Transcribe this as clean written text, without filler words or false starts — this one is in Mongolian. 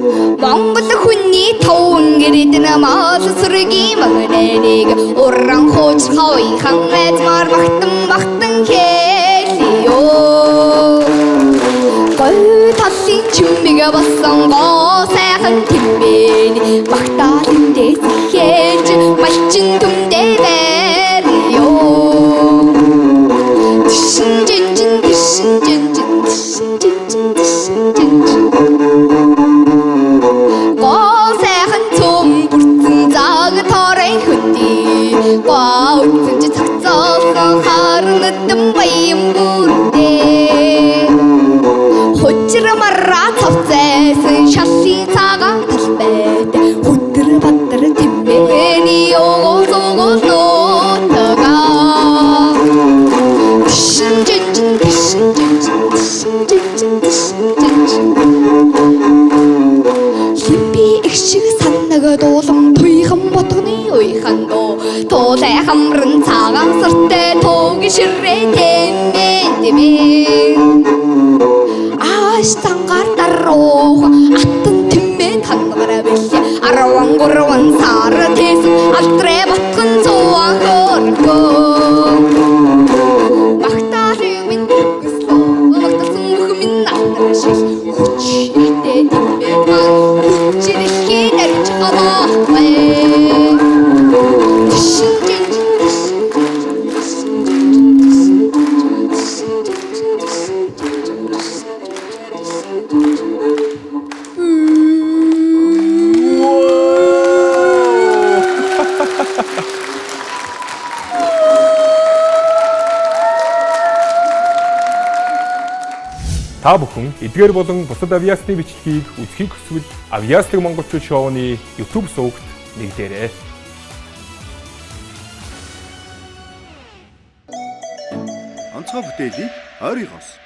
Монгол хүний таван гэрээд намаас сүргийн магнэрийг уран хууч хавьхан эзмар магтан хэлиё гой талын чимэг басан гоо сайхан тэмбэн магтаалын дэсхэж малчин түмдэ бэриё Тулай хамран цагаан сартай туугийн ширээ тэмээ ааш цангаар даруух аттан тэмээ тангараа бэлээ 13 сар тэс алтрэ батхан цуан хөргөө махтаалын минь гислоо махтасан мөх минь наашил хүчтэй тэмээ хүчрэхий нарч аваа Та бүхэн эдгээр болон бусад авиасны бичлэгийг үзхийг хүсвэл Авиаслаг монголчууд шоуны YouTube сувагт нэгдээрэй. Онцгой бүтээлийг ойрын хос